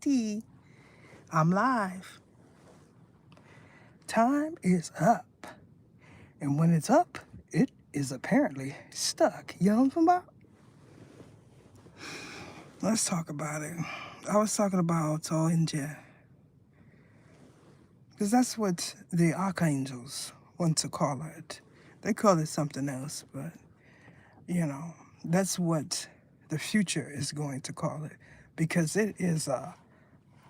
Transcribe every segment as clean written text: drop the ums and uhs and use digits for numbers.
T. I'm live. Time is up. And when it's up, it is apparently stuck. You know what I'm talking about? Let's talk about it. I was talking about Toinja. Because that's what the archangels want to call it. They call it something else, but, that's what the future is going to call it. Because it is a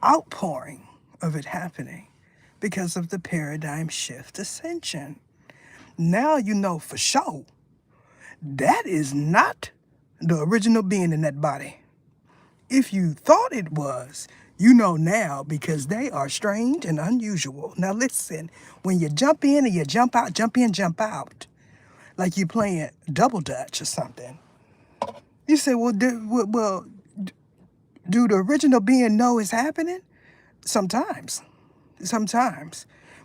outpouring of it happening because of the paradigm shift ascension. Now you know for sure that is not the original being in that body. If you thought it was, you know now because they are strange and unusual. Now listen, when you jump in and you jump out, jump in, jump out, like you're playing double dutch or something, you say, do the original being know it's happening? Sometimes.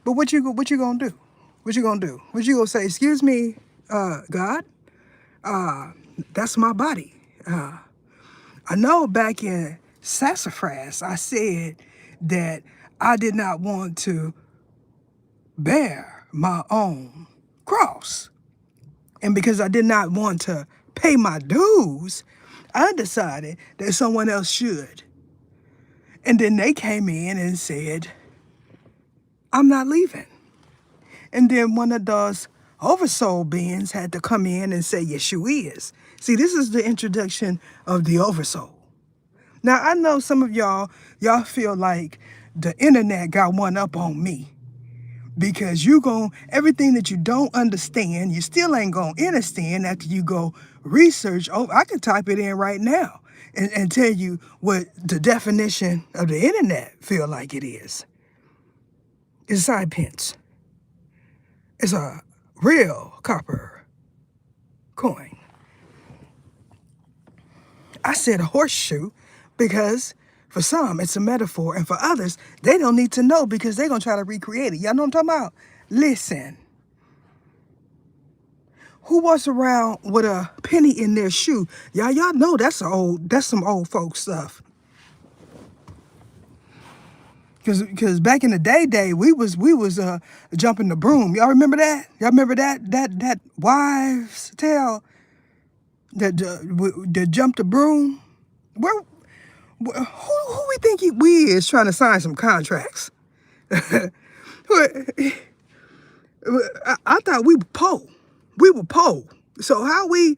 But what you gonna do? What you gonna do? What you gonna say? Excuse me, God. That's my body. I know back in Sassafras, I said that I did not want to bear my own cross, and because I did not want to pay my dues, I decided that someone else should. And then they came in and said, I'm not leaving. And then one of those oversoul beings had to come in and say, yes, you is. See, this is the introduction of the oversoul. Now, I know some of y'all feel like the internet got one up on me because everything that you don't understand, you still ain't going to understand after you go research. Oh, I can type it in right now and tell you what the definition of the internet feel like it is. It's side pence. It's a real copper coin. I said a horseshoe because for some it's a metaphor, and for others, they don't need to know because they're going to try to recreate it. Y'all know what I'm talking about? Listen. Who walks around with a penny in their shoe? Y'all know that's some old folk stuff. Cause back in the day, we was jumping the broom. Y'all remember that? Y'all remember that wives' tale that jumped the broom? Who we think we is trying to sign some contracts? I thought we were po. We were po. So why we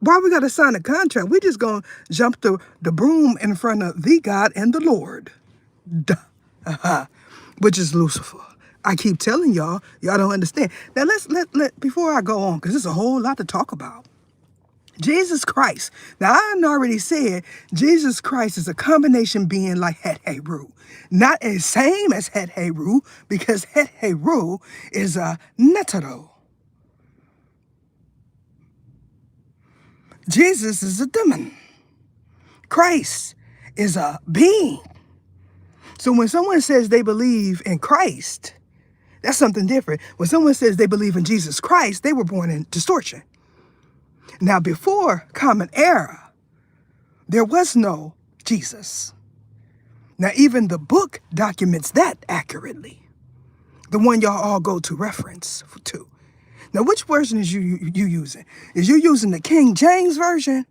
got to sign a contract? We just gonna jump the broom in front of the God and the Lord, duh. Which is Lucifer. I keep telling y'all don't understand. Now let before I go on, because there's a whole lot to talk about. Jesus Christ. Now, I already said Jesus Christ is a combination being like Het Heru. Not as same as Het Heru, because Het Heru is a Netero. Jesus is a demon. Christ is a being. So when someone says they believe in Christ, that's something different. When someone says they believe in Jesus Christ, they were born in distortion. Now, before Common Era, there was no Jesus. Now, even the book documents that accurately. The one y'all all go to reference to. Now, which version is you using? Is you using the King James version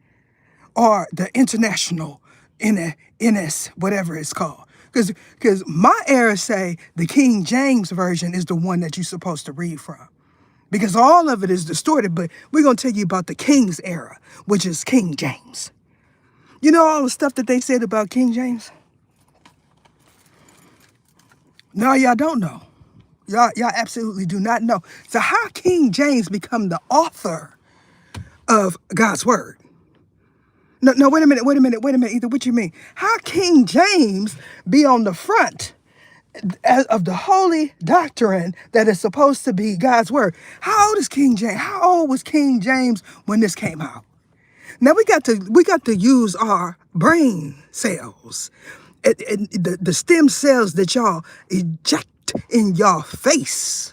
or the international NS, whatever it's called? Because my era say the King James version is the one that you're supposed to read from. Because all of it is distorted, but we're going to tell you about the King's era, which is King James. You know all the stuff that they said about King James? No, y'all don't know. Y'all absolutely do not know. So how King James become the author of God's word? No, wait a minute. Either what you mean? How King James be on the front of the holy doctrine that is supposed to be God's word? How old is King James? How old was King James when this came out? Now we got to use our brain cells, and the stem cells that y'all eject in y'all face.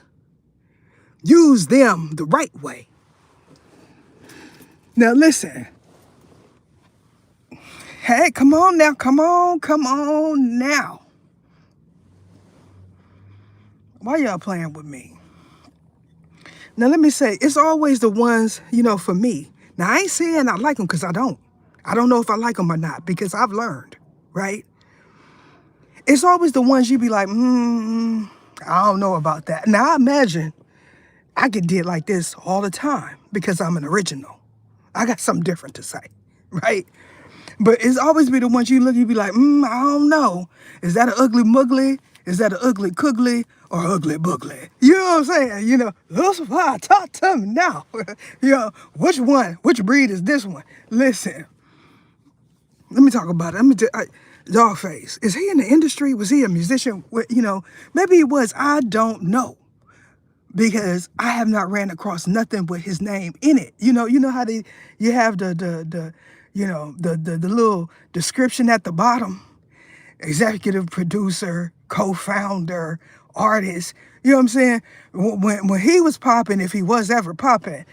Use them the right way. Now listen, Hey, come on now. Come on now. Why y'all playing with me? Now, let me say, it's always the ones, for me. Now, I ain't saying I like them because I don't. I don't know if I like them or not because I've learned, right? It's always the ones you be like, I don't know about that. Now, I imagine I get did like this all the time because I'm an original. I got something different to say, right? But it's always be the ones you look, you be like, I don't know. Is that an ugly muggly? Is that an ugly cuggly or ugly boogly? You know what I'm saying? Those why talk to me now. Which breed is this one? Listen, let me talk about it. Dogface, is he in the industry? Was he a musician? Maybe he was. I don't know because I have not ran across nothing with his name in it. You know how you have the little description at the bottom, executive producer, co-founder, artist. You know what I'm saying? When he was popping, if he was ever popping,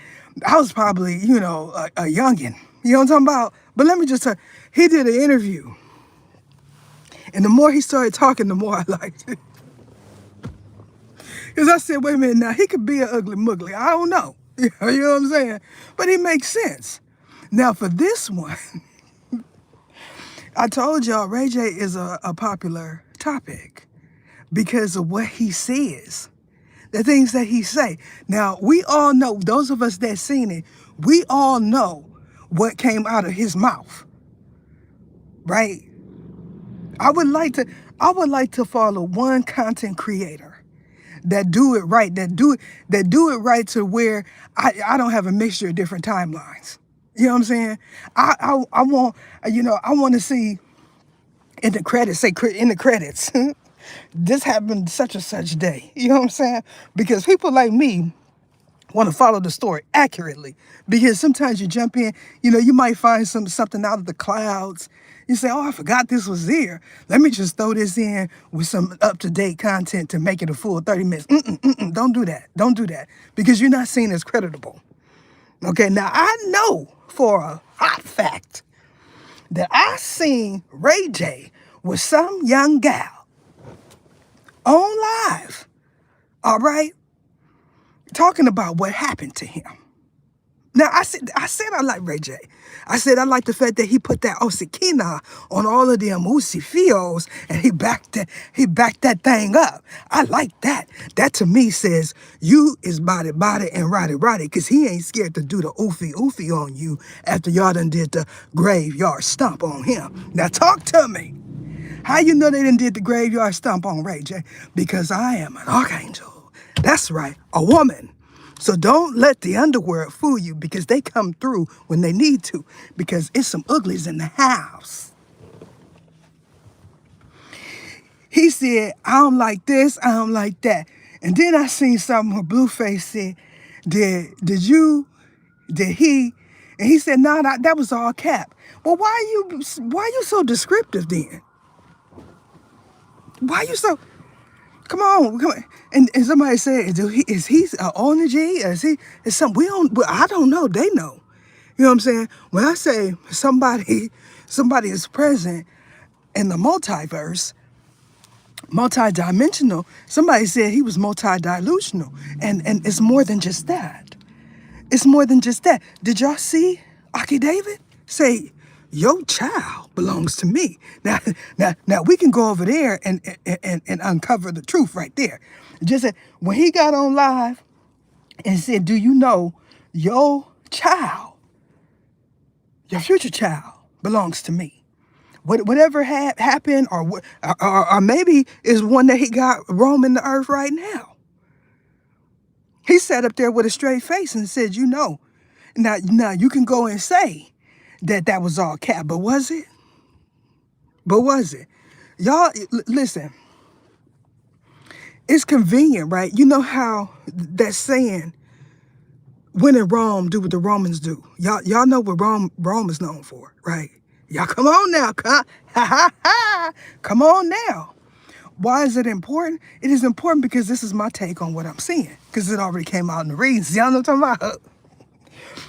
I was probably, a youngin'. You know what I'm talking about? But let me just tell you, he did an interview. And the more he started talking, the more I liked it. Because I said, wait a minute now, he could be an ugly muggly. I don't know. You know what I'm saying? But he makes sense. Now for this one, I told y'all Ray J is a popular topic because of what he says, the things that he say. Now, we all know, those of us that seen it, we all know what came out of his mouth, right? I would like to follow one content creator that do it right, that do it right to where I don't have a mixture of different timelines. You know what I'm saying? I want to see in the credits, this happened such and such day. You know what I'm saying? Because people like me want to follow the story accurately. Because sometimes you jump in, you might find something out of the clouds. You say, oh, I forgot this was there. Let me just throw this in with some up-to-date content to make it a full 30 minutes. Don't do that. Don't do that. Because you're not seen as creditable. Okay, now I know for a hot fact that I seen Ray J with some young gal on live, all right, talking about what happened to him. Now, I said I like Ray J. I said I like the fact that he put that Osikina on all of them Uzi Fios and he backed that thing up. I like that. That to me says you is body and roddy, because he ain't scared to do the oofy on you after y'all done did the graveyard stomp on him. Now talk to me. How you know they done did the graveyard stomp on Ray J? Because I am an archangel. That's right, a woman. So don't let the underworld fool you because they come through when they need to because it's some uglies in the house. He said, I don't like this, I don't like that. And then I seen something where Blueface said, did he? And he said, no, that was all cap. Well, why are you so descriptive then? Why you so... Come on. And somebody said, is he an energy? Is something I don't know. They know. You know what I'm saying? When I say somebody is present in the multiverse, multidimensional, somebody said he was multidilutional. And it's more than just that. It's more than just that. Did y'all see Aki David say, your child belongs to me. Now we can go over there and uncover the truth right there. Just that when he got on live and said, do you know your child, your future child belongs to me? Whatever happened or maybe is one that he got roaming the earth right now. He sat up there with a straight face and said, now you can go and say that was all cap, but was it? Y'all, listen, it's convenient, right? You know how that saying, when in Rome, do what the Romans do. Y'all know what Rome is known for, right? Y'all come on now, come on now. Why is it important? It is important because this is my take on what I'm seeing, because it already came out in the readings. Y'all know what I'm talking about?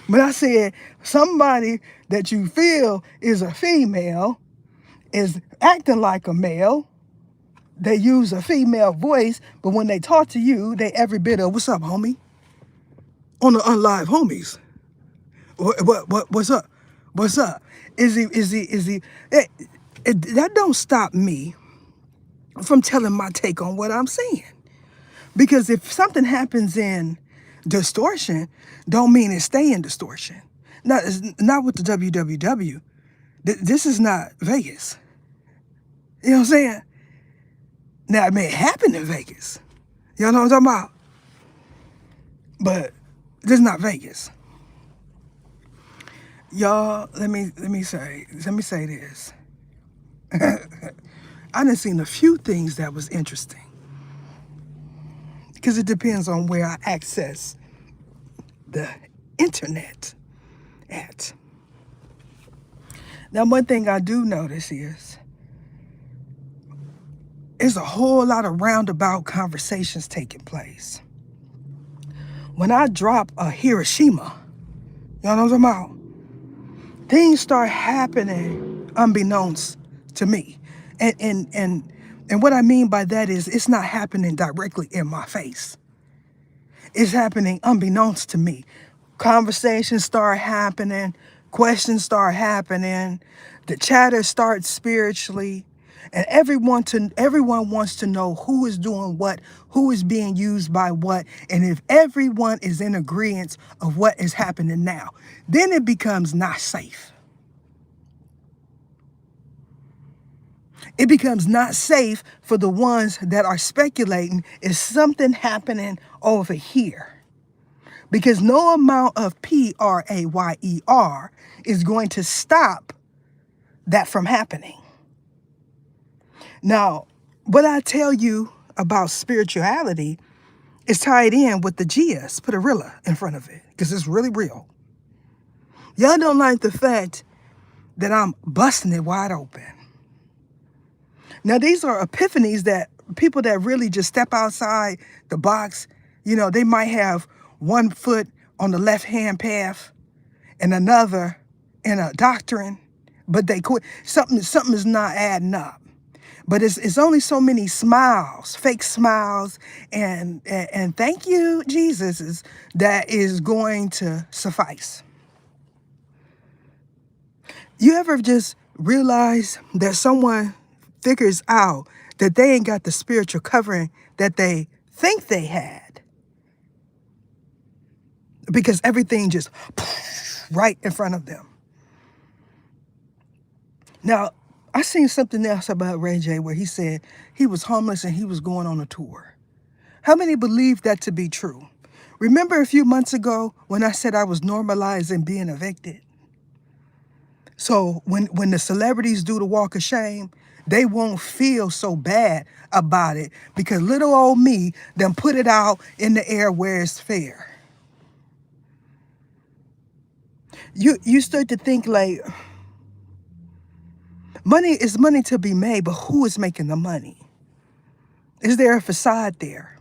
But I said, somebody that you feel is a female is acting like a male. They use a female voice, but when they talk to you, they every bit of "What's up, homie?" On the unlive homies. What's up? What's up? Is he? That don't stop me from telling my take on what I'm saying. Because if something happens in distortion, don't mean it stay in distortion. It's not with the WWW. This is not Vegas. You know what I'm saying? Now it may happen in Vegas. Y'all know what I'm talking about? But this is not Vegas. Y'all, let me say this. I done seen a few things that was interesting. Because it depends on where I access the internet at. Now, one thing I do notice is there's a whole lot of roundabout conversations taking place. When I drop a Hiroshima, y'all know what I'm talking about? Things start happening unbeknownst to me. And what I mean by that is it's not happening directly in my face. It's happening unbeknownst to me. Conversations start happening, questions start happening, the chatter starts spiritually, and everyone wants to know who is doing what, who is being used by what, and if everyone is in agreement of what is happening now, then it becomes not safe. It becomes not safe for the ones that are speculating, is something happening over here? Because no amount of prayer is going to stop that from happening. Now, what I tell you about spirituality is tied in with the GS. Put a Rilla in front of it because it's really real. Y'all don't like the fact that I'm busting it wide open. Now, these are epiphanies that people that really just step outside the box, they might have one foot on the left-hand path and another in a doctrine, but they quit. Something is not adding up. But it's only so many smiles, fake smiles, and thank you, Jesus, that is going to suffice. You ever just realize that someone figures out that they ain't got the spiritual covering that they think they had? Because everything just right in front of them. Now, I seen something else about Ray J where he said he was homeless and he was going on a tour. How many believe that to be true? Remember a few months ago when I said I was normalizing being evicted? So when the celebrities do the walk of shame, they won't feel so bad about it because little old me done put it out in the air where it's fair. You start to think like, money is money to be made, but who is making the money? Is there a facade there?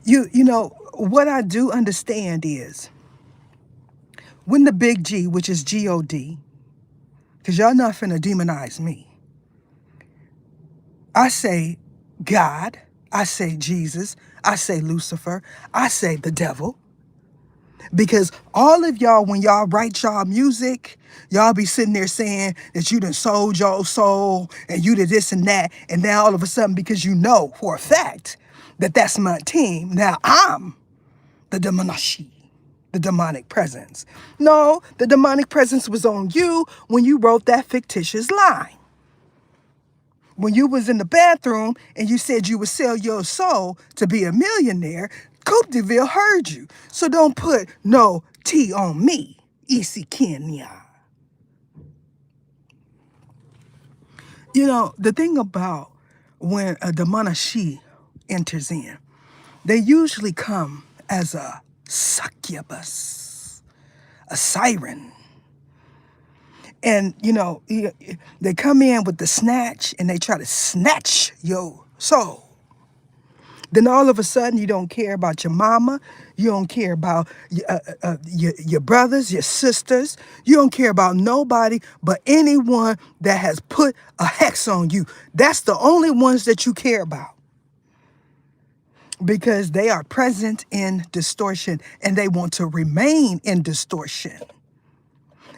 You know, what I do understand is when the big G, which is G-O-D, because y'all not finna demonize me. I say God, I say Jesus, I say Lucifer, I say the devil. Because all of y'all, when y'all write y'all music, y'all be sitting there saying that you done sold your soul and you did this and that. And now all of a sudden, because you know for a fact that that's my team, now I'm the demonic, the demonic presence. No, the demonic presence was on you when you wrote that fictitious line. When you was in the bathroom and you said you would sell your soul to be a millionaire, Coupe de Ville heard you. So don't put no T on me, Isi Kenya. You know, the thing about when a demonic enters in, they usually come as a succubus, a siren. And, they come in with the snatch and they try to snatch your soul. Then all of a sudden, you don't care about your mama. You don't care about your brothers, your sisters. You don't care about nobody but anyone that has put a hex on you. That's the only ones that you care about, because they are present in distortion and they want to remain in distortion.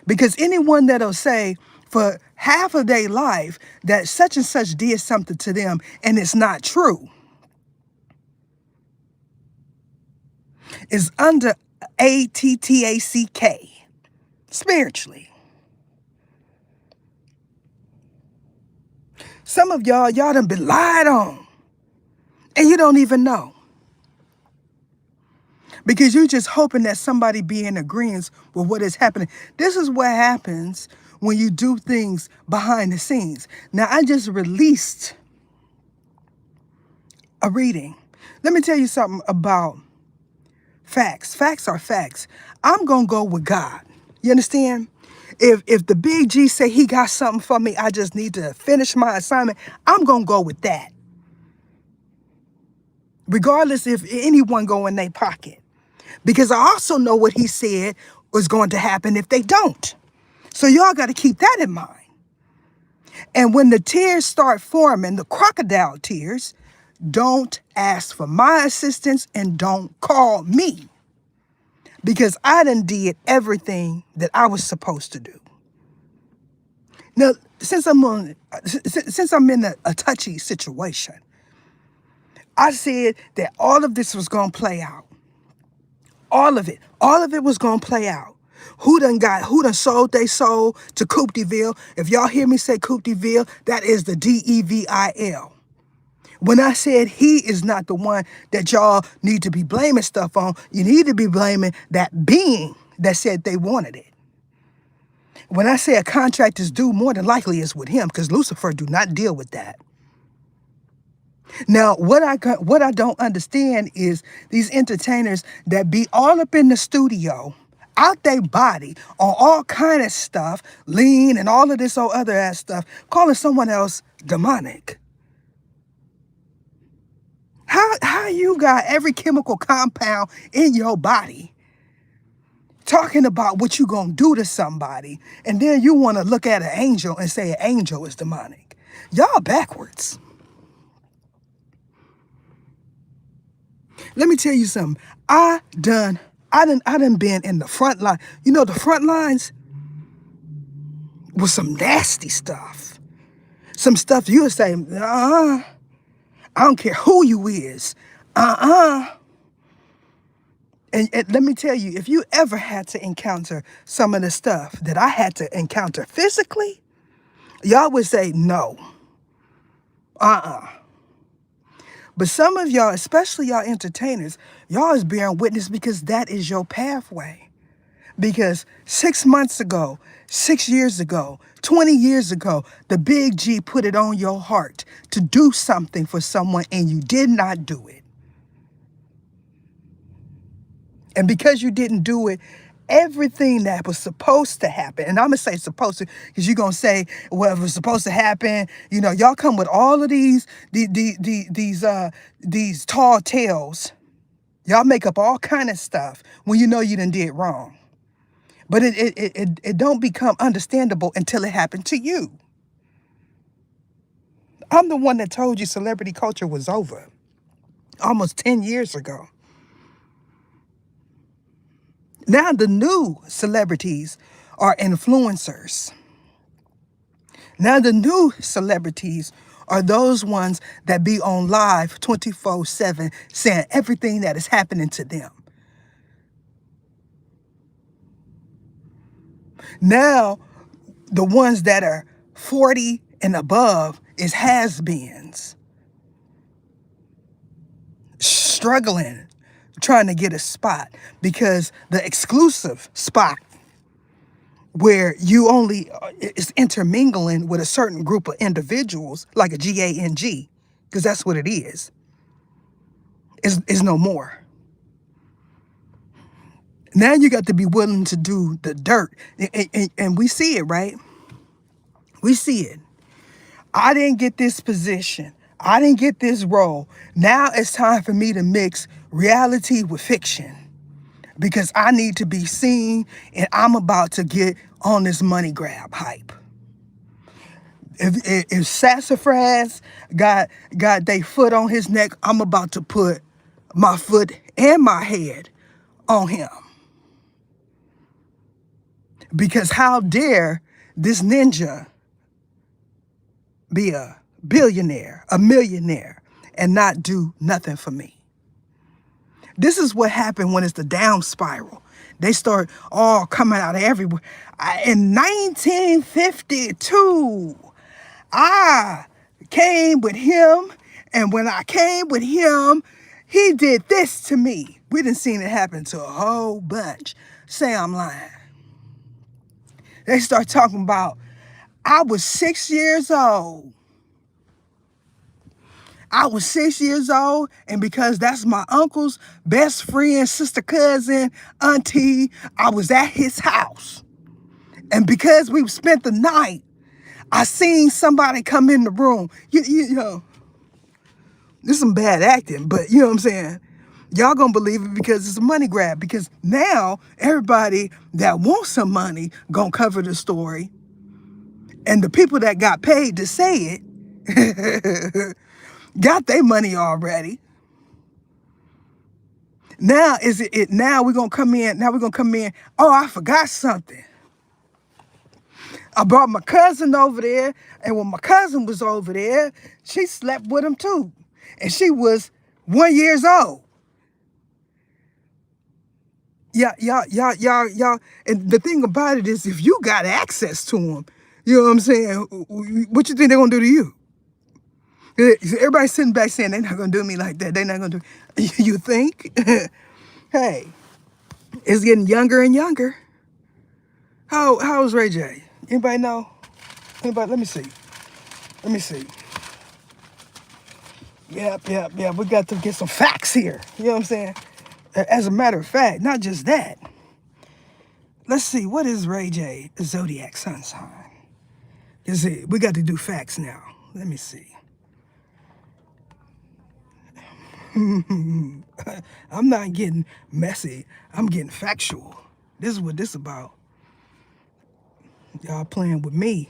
Because anyone that'll say for half of their life that such and such did something to them and it's not true is under ATTACK spiritually. Some of y'all done been lied on and you don't even know, because you're just hoping that somebody be in agreement with what is happening. This is what happens when you do things behind the scenes. Now, I just released a reading. Let me tell you something about facts. Facts are facts. I'm going to go with God. You understand? If the big G say he got something for me, I just need to finish my assignment, I'm going to go with that. Regardless if anyone go in their pocket. Because I also know what he said was going to happen if they don't. So y'all got to keep that in mind. And when the tears start forming, the crocodile tears, don't ask for my assistance and don't call me. Because I done did everything that I was supposed to do. Now, since I'm in a touchy situation, I said that all of this was going to play out. All of it was going to play out. Who done sold they soul to Coupe de Ville? If y'all hear me say Coupe de Ville, that is the DEVIL. When I said he is not the one that y'all need to be blaming stuff on, you need to be blaming that being that said they wanted it. When I say a contract is due, more than likely it's with him, because Lucifer do not deal with that. Now, what I don't understand is these entertainers that be all up in the studio, out their body, on all kind of stuff, lean and all of this old other ass stuff, calling someone else demonic. How you got every chemical compound in your body talking about what you gonna do to somebody, and then you want to look at an angel and say an angel is demonic? Y'all backwards. Let me tell you something. I done been in the front line. You know, the front lines was some nasty stuff. Some stuff you would say, I don't care who you is. And let me tell you, if you ever had to encounter some of the stuff that I had to encounter physically, y'all would say no. But some of y'all, especially y'all entertainers, y'all is bearing witness because that is your pathway. Because 6 months ago, 6 years ago, 20 years ago, the big G put it on your heart to do something for someone and you did not do it. And because you didn't do it, everything that was supposed to happen, and I'm going to say supposed to, because you're going to say, well, if it was supposed to happen, you know, y'all come with all of these tall tales. Y'all make up all kind of stuff when you know you done did wrong. But it don't become understandable until it happened to you. I'm the one that told you celebrity culture was over almost 10 years ago. Now the new celebrities are influencers. Now the new celebrities are those ones that be on live 24/7 saying everything that is happening to them. Now the ones that are 40 and above is has-beens, struggling, trying to get a spot, because the exclusive spot where you only is intermingling with a certain group of individuals, like a GANG, because that's what it is no more. Now you got to be willing to do the dirt. And we see it, right? We see it. I didn't get this position. I didn't get this role. Now it's time for me to mix reality with fiction because I need to be seen and I'm about to get on this money grab hype. If Sassafras got their foot on his neck, I'm about to put my foot and my head on him. Because how dare this ninja be a billionaire, a millionaire, and not do nothing for me? This is what happened when it's the down spiral. They start all coming out everywhere. In 1952, I came with him, and when I came with him, he did this to me. We done seen it happen to a whole bunch. Say I'm lying. They start talking about, I was 6 years old. I was 6 years old, and because that's my uncle's best friend, sister, cousin, auntie, I was at his house. And because we spent the night, I seen somebody come in the room. You know, this is some bad acting, but you know what I'm saying? Y'all gonna believe it because it's a money grab. Because now everybody that wants some money gonna cover the story. And the people that got paid to say it got their money already. Now is it now we're gonna come in. Now we're gonna come in. Oh, I forgot something. I brought my cousin over there, and when my cousin was over there, she slept with him too. And she was 1 year old. Yeah. And the thing about it is, if you got access to them, you know what I'm saying? What you think they're gonna do to you? Everybody's sitting back saying they're not gonna do me like that. They're not gonna do. You think? Hey, it's getting younger and younger. How is Ray J? Anybody know? Anybody? Let me see. Let me see. Yep. We got to get some facts here. You know what I'm saying? As a matter of fact, not just that. Let's see. What is Ray J zodiac sun sign? We got to do facts now. Let me see. I'm not getting messy. I'm getting factual. This is what this about. Y'all playing with me.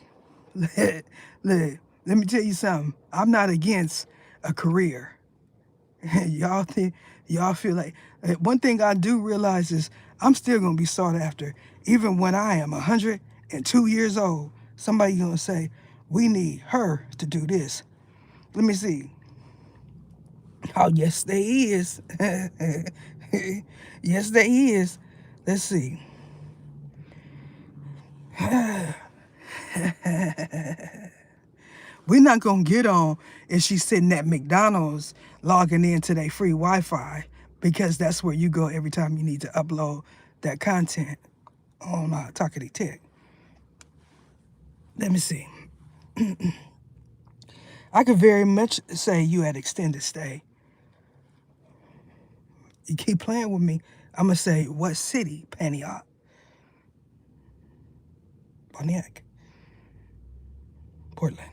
Let me tell you something. I'm not against a career. Y'all feel like one thing I do realize is I'm still gonna be sought after, even when I am 102 years old. Somebody gonna say, we need her to do this. Let me see. Oh, yes, there is. Yes, there is. Let's see. We're not going to get on if she's sitting at McDonald's logging into their free Wi-Fi, because that's where you go every time you need to upload that content on Talkity Tech. Let me see. I could very much say you had extended stay. You keep playing with me, I'm going to say, what city? Pontiac. Portland.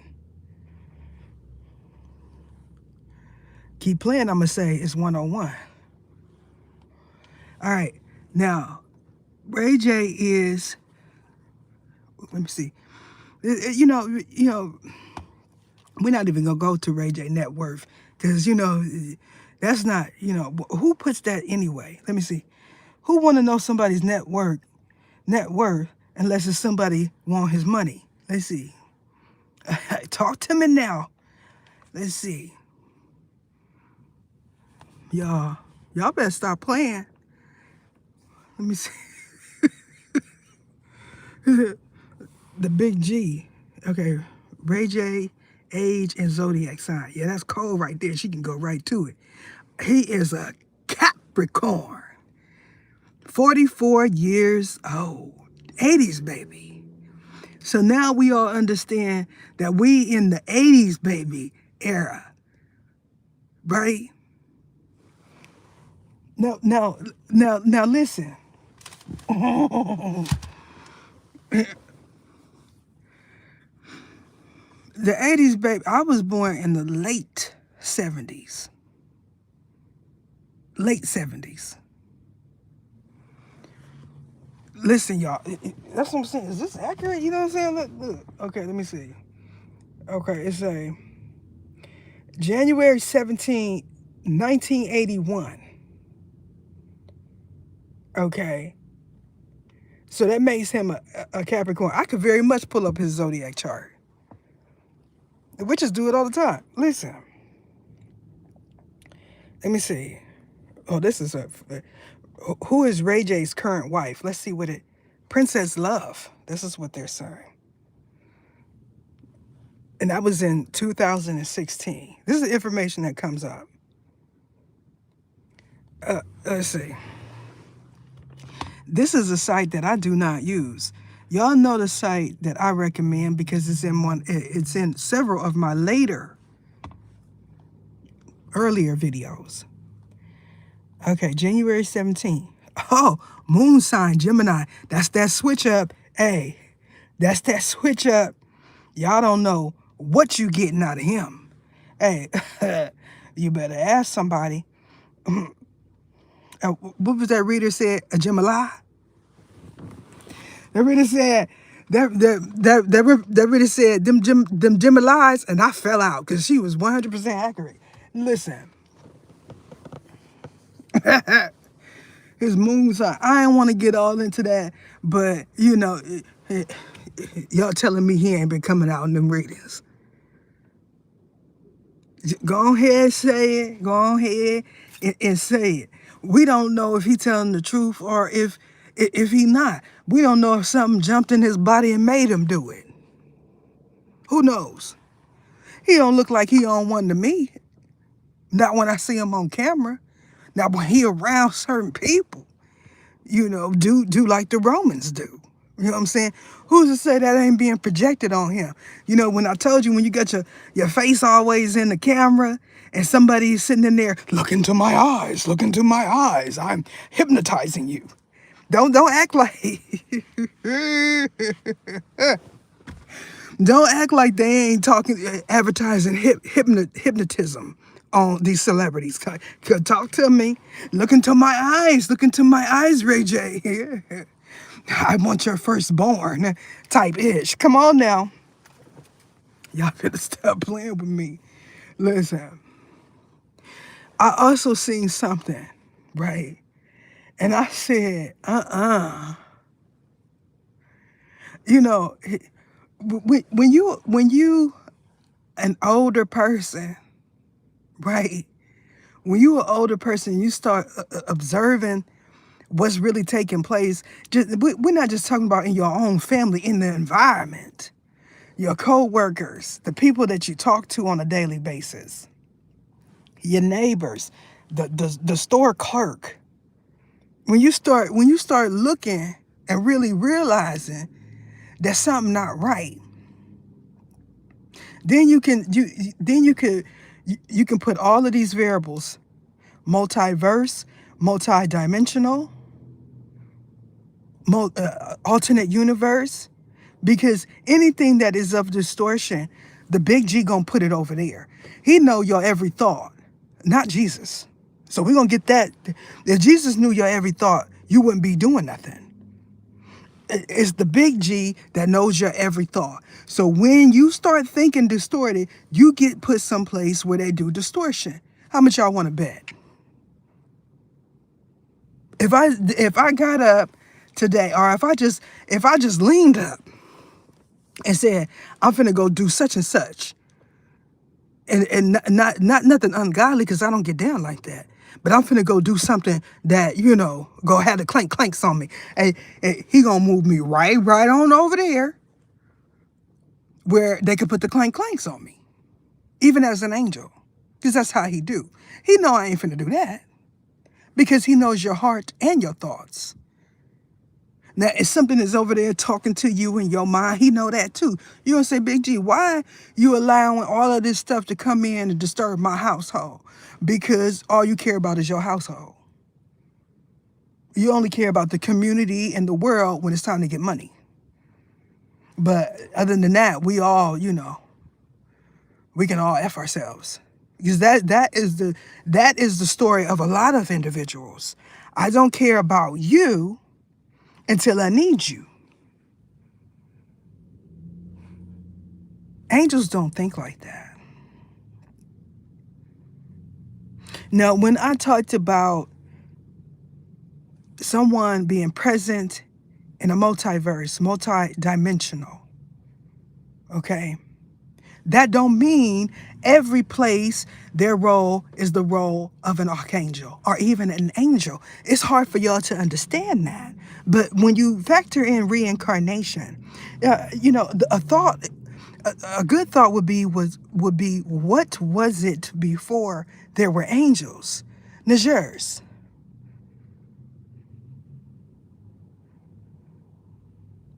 Keep playing, I'm going to say it's 101. All right. Now, Ray J is, let me see. You know, we're not even going to go to Ray J net worth because, that's not, who puts that anyway? Let me see. Who want to know somebody's net worth unless it's somebody want his money? Let's see. Talk to me now. Let's see. Y'all better stop playing. Let me see. The big G. Okay. Ray J, age, and zodiac sign. Yeah, that's cold right there. She can go right to it. He is a Capricorn. 44 years old. 80s baby. So now we all understand that we in the 80s baby era. Right? Now listen. The 80s, baby. I was born in the late 70s. Late 70s. Listen, y'all. That's what I'm saying. Is this accurate? You know what I'm saying? Look. Okay, let me see. Okay, it's a January 17, 1981. Okay. So that makes him a Capricorn. I could very much pull up his zodiac chart. The witches do it all the time. Listen. Let me see. Oh, this is who is Ray J's current wife? Let's see what it. Princess Love. This is what they're saying. And that was in 2016. This is the information that comes up. Let's see. This is a site that I do not use. Y'all know the site that I recommend because it's in several of my earlier videos. Okay, January 17th. Oh, moon sign, Gemini. That's that switch up. Hey, that's that switch up. Y'all don't know what you getting out of him. Hey, you better ask somebody. What was that reader said? A Gemini? That reader said that reader said them Geminis, and I fell out because she was 100% accurate. Listen. His moon sign. I didn't want to get all into that, but you know, y'all telling me he ain't been coming out in them readings. Go ahead, say it. Go ahead and say it. We don't know if he telling the truth or if he not. We don't know if something jumped in his body and made him do it. Who knows? He don't look like he on one to me. Not when I see him on camera. Now when he around certain people, you know, do like the Romans do. You know what I'm saying? Who's to say that ain't being projected on him? You know, when I told you, when you got your face always in the camera and somebody's sitting in there, look into my eyes, I'm hypnotizing you. Don't act like don't act like they ain't advertising hypnotism on these celebrities. Talk to me. Look into my eyes, Ray J. I want your firstborn type ish. Come on now. Y'all better stop playing with me. Listen, I also seen something, right? And I said, You know, when you an older person, right? When you an older person, you start observing what's really taking place. We're not just talking about in your own family, in the environment, your co-workers, the people that you talk to on a daily basis, your neighbors, the store clerk. When you start looking and really realizing that something not right, then you can put all of these variables, multiverse, multidimensional, alternate universe, because anything that is of distortion, the big G gonna put it over there. He know your every thought, not Jesus. So we're gonna get that. If Jesus knew your every thought, you wouldn't be doing nothing. It's the big G that knows your every thought. So when you start thinking distorted, you get put someplace where they do distortion. How much y'all want to bet? If I got up today, or if I just leaned up and said, I'm finna go do such and such, and not nothing ungodly, because I don't get down like that. But I'm finna go do something that, you know, go have the clanks on me. And he gonna move me right on over there where they could put the clanks on me. Even as an angel. Because that's how he do. He know I ain't finna do that. Because he knows your heart and your thoughts. Now, if something is over there talking to you in your mind, he know that too. You gonna say, Big G, why you allowing all of this stuff to come in and disturb my household? Because all you care about is your household. You only care about the community and the world when it's time to get money. But other than that, we all, you know, we can all F ourselves. Because that is the story of a lot of individuals. I don't care about you until I need you. Angels don't think like that. Now, when I talked about someone being present in a multiverse, multi-dimensional, okay, that don't mean every place their role is the role of an archangel or even an angel. It's hard for y'all to understand that. But when you factor in reincarnation, a good thought would be what was it before there were angels? Najers.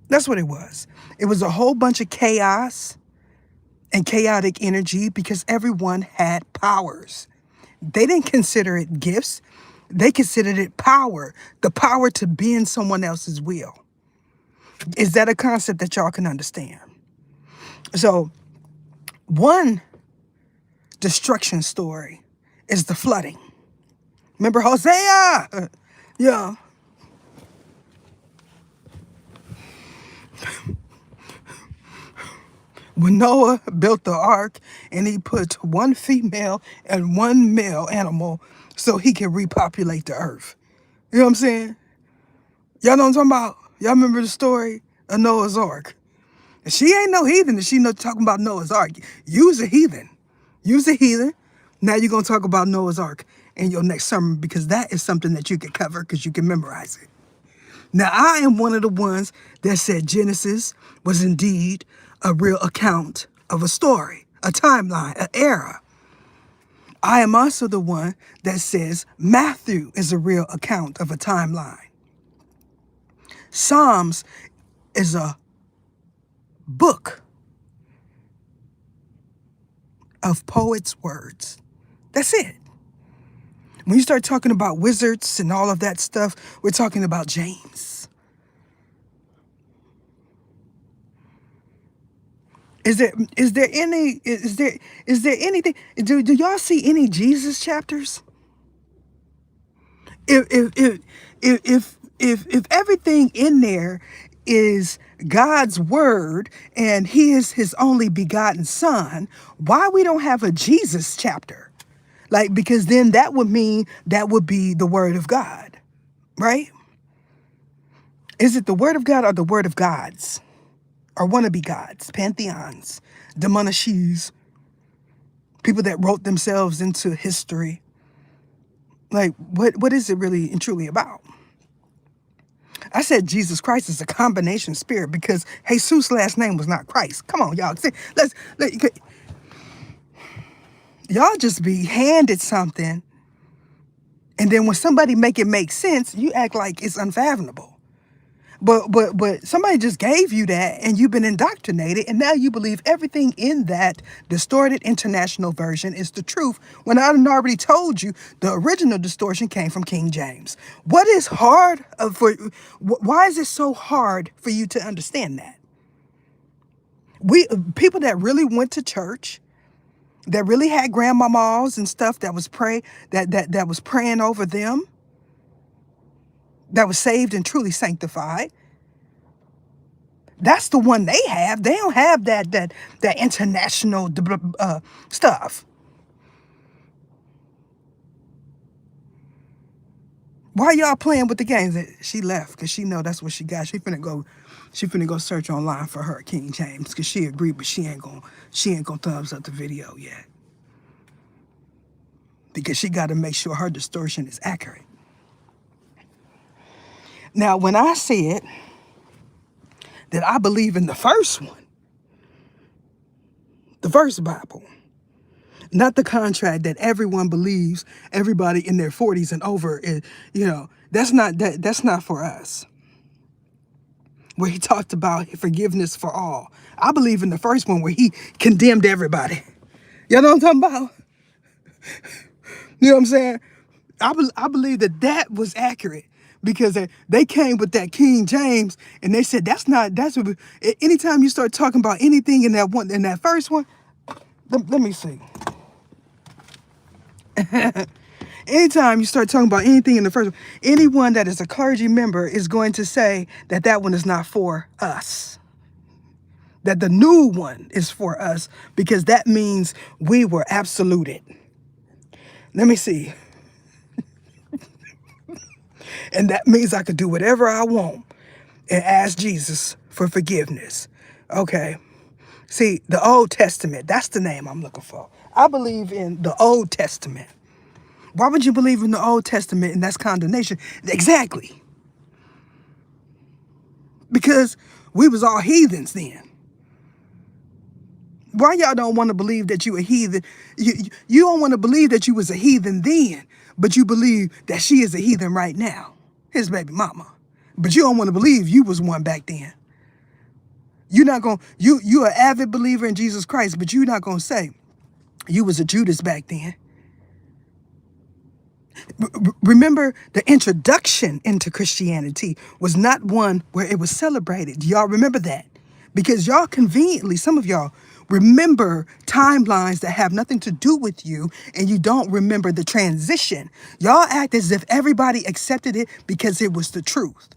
That's what it was. It was a whole bunch of chaos and chaotic energy because everyone had powers. They didn't consider it gifts. They considered it power, the power to bend someone else's will. Is that a concept that y'all can understand? So one destruction story is the flooding. Remember Hosea? Yeah. When Noah built the ark and he put one female and one male animal so he could repopulate the earth. You know what I'm saying? Y'all know what I'm talking about? Y'all remember the story of Noah's ark? And she ain't no heathen and she know talking about Noah's ark. Use a heathen. Use a heathen. Now you're going to talk about Noah's ark in your next sermon because that is something that you can cover because you can memorize it. Now, I am one of the ones that said Genesis was indeed a real account of a story, a timeline, an era. I am also the one that says Matthew is a real account of a timeline. Psalms is a book of poets' words. That's it. When you start talking about wizards and all of that stuff, we're talking about James. Is there anything? Do y'all see any Jesus chapters? If everything in there is God's word and he is his only begotten son, why we don't have a Jesus chapter? Like, because then that would mean that would be the word of God, right? Is it the word of God or the word of gods? Or wannabe gods, pantheons, demonishes, people that wrote themselves into history? Like, what is it really and truly about? I said Jesus Christ is a combination spirit because Jesus' last name was not Christ. Come on, y'all. Y'all just be handed something, and then when somebody make it make sense, you act like it's unfathomable. But somebody just gave you that, and you've been indoctrinated, and now you believe everything in that distorted international version is the truth. When I done already told you the original distortion came from King James. What is hard why is it so hard for you to understand that? People that really went to church, that really had grandmamas and stuff that was that was praying over them, that was saved and truly sanctified. That's the one they have. They don't have that international stuff. Why y'all playing with the games? She left because she know that's what she got. She finna go search online for her King James because she agreed, but she ain't gonna thumbs up the video yet because she got to make sure her distortion is accurate. Now, when I said that I believe in the first one, the first Bible, not the contract that everyone believes, everybody in their 40s and over is, that's not for us. Where he talked about forgiveness for all. I believe in the first one where he condemned everybody. You know what I'm talking about? You know what I'm saying? I believe that was accurate because they came with that King James and they said that's what anytime you start talking about anything in that first one, let me see. Anytime you start talking about anything in the first one, anyone that is a clergy member is going to say that that one is not for us. That the new one is for us because that means we were absoluted. Let me see. And that means I could do whatever I want and ask Jesus for forgiveness. Okay. See, the Old Testament, that's the name I'm looking for. I believe in the Old Testament. Why would you believe in the Old Testament and that's condemnation? Exactly. Because we was all heathens then. Why y'all don't want to believe that you a heathen? You don't want to believe that you was a heathen then, but you believe that she is a heathen right now. His baby mama. But you don't want to believe you was one back then. You're not going, you an avid believer in Jesus Christ, but you're not going to say you was a Judas back then. Remember, the introduction into Christianity was not one where it was celebrated. Do y'all remember that? Because y'all conveniently, some of y'all remember timelines that have nothing to do with you, and you don't remember the transition. Y'all act as if everybody accepted it because it was the truth.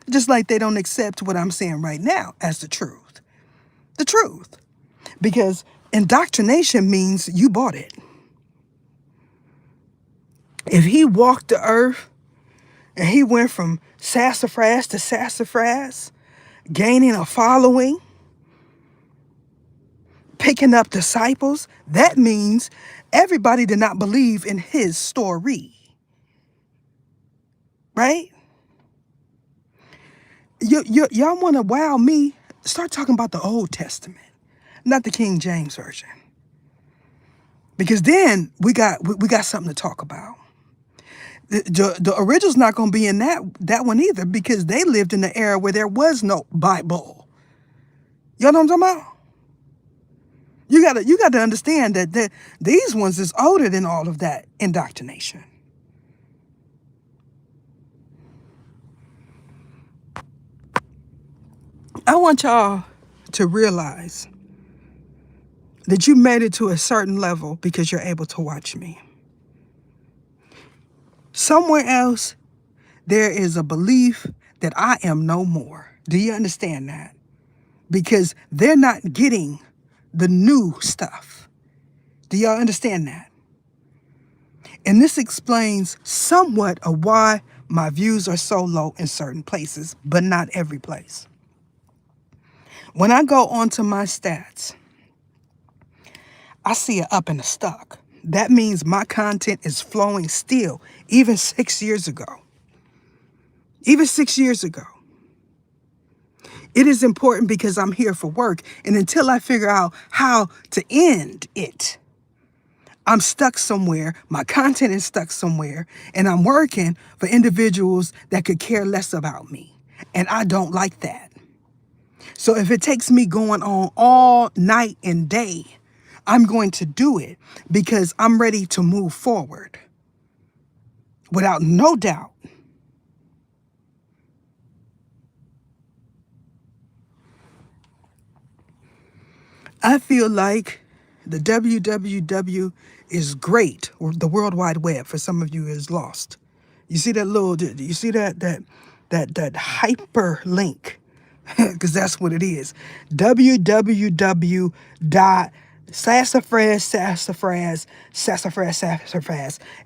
Just like they don't accept what I'm saying right now as the truth. The truth. Because indoctrination means you bought it. If he walked the earth and he went from sassafras to sassafras, gaining a following, picking up disciples, that means everybody did not believe in his story. Right? Y'all want to wow me? Start talking about the Old Testament, not the King James Version. Because then we got something to talk about. The original's not going to be in that one either because they lived in the era where there was no Bible. Y'all know what I'm talking about? You got to understand that these ones is older than all of that indoctrination. I want y'all to realize that you made it to a certain level because you're able to watch me. Somewhere else, there is a belief that I am no more. Do you understand that? Because they're not getting the new stuff. Do y'all understand that? And this explains somewhat of why my views are so low in certain places, but not every place. When I go onto my stats, I see an up and a stuck. That means my content is flowing still, even 6 years ago. Even 6 years ago. It is important because I'm here for work. And until I figure out how to end it, I'm stuck somewhere. My content is stuck somewhere. And I'm working for individuals that could care less about me. And I don't like that. So if it takes me going on all night and day, I'm going to do it because I'm ready to move forward. Without no doubt. I feel like the WWW is great, or the World Wide Web for some of you is lost. You see that you see that hyperlink, because that's what it is. www.sassafras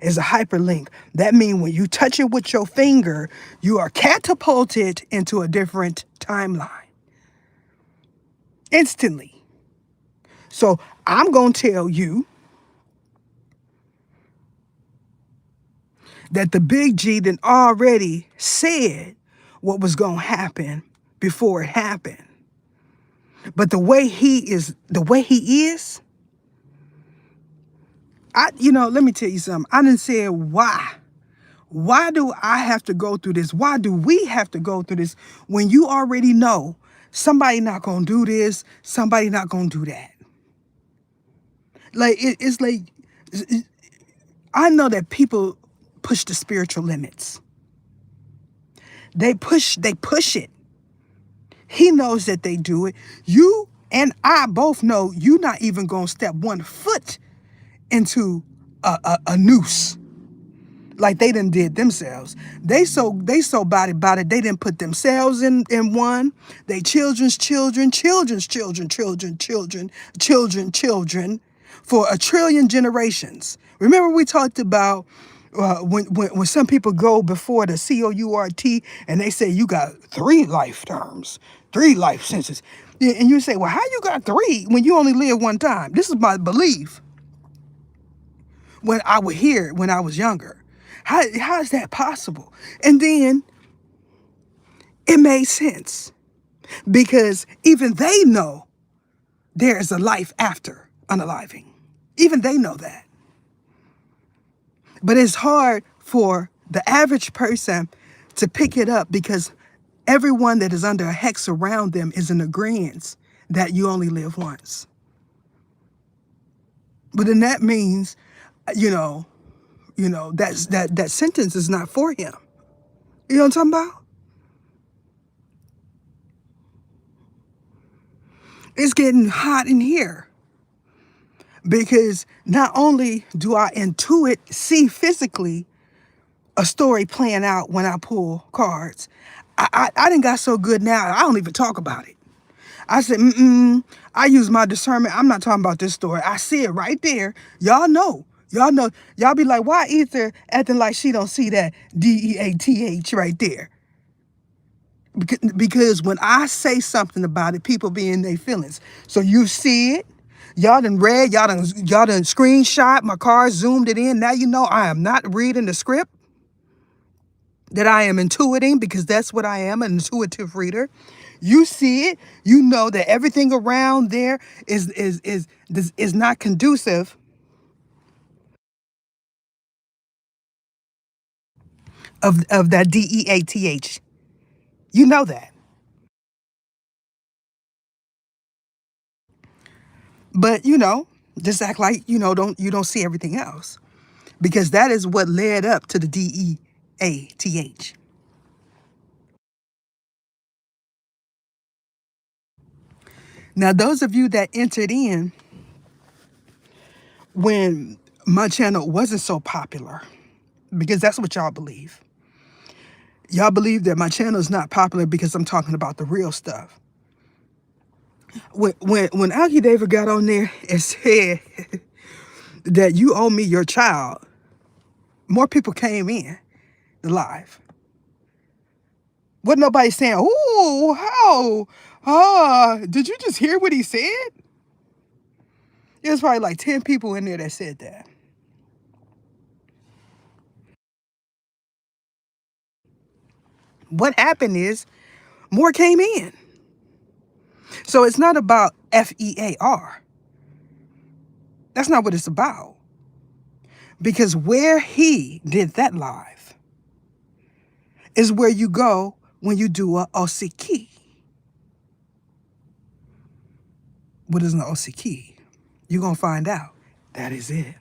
is a hyperlink. That means when you touch it with your finger, you are catapulted into a different timeline. Instantly. So I'm going to tell you that the big G done already said what was going to happen before it happened. But the way he is, let me tell you something. I didn't say why. Why do I have to go through this? Why do we have to go through this when you already know somebody not going to do this, somebody not going to do that? Like, it's like, I know that people push the spiritual limits. They push it. He knows that they do it. You and I both know you not even gonna step 1 foot into a noose like they done did themselves. They so body they didn't put themselves in one. They children's children, children's children, children, children, children, children, for a trillion generations. Remember we talked about when some people go before the COURT and they say you got 3 lifetimes, 3 life sentences. And you say, well, how you got 3 when you only live 1 time? This is my belief when I would hear it when I was younger. How is that possible? And then it made sense because even they know there is a life after unaliving. Even they know that. But it's hard for the average person to pick it up because everyone that is under a hex around them is in agreement that you only live once. But then that means, you know, that sentence is not for him. You know what I'm talking about? It's getting hot in here because not only do I intuit, see physically a story playing out when I pull cards, I done got so good now, I don't even talk about it. I said, I use my discernment. I'm not talking about this story. I see it right there. Y'all know. Y'all know. Y'all be like, why Ether acting like she don't see that DEATH right there? Because when I say something about it, people be in their feelings. So you see it. Y'all done read. Y'all done screenshot my card, zoomed it in. Now you know I am not reading the script. That I am intuiting because that's what I am, an intuitive reader. You see it, you know that everything around there is not conducive of that DEATH. You know that. But just act like don't see everything else. Because that is what led up to the DEATH. Now those of you that entered in when my channel wasn't so popular, because that's what y'all believe. Y'all believe that my channel is not popular because I'm talking about the real stuff. When Alki David got on there and said that you owe me your child, more people came in the live. Wasn't nobody saying, "Ooh, how? Did you just hear what he said?" It was probably like 10 people in there that said that. What happened is more came in. So it's not about FEAR. That's not what it's about. Because where he did that live is where you go when you do a OCK. What is an OCK? You're going to find out. That is it.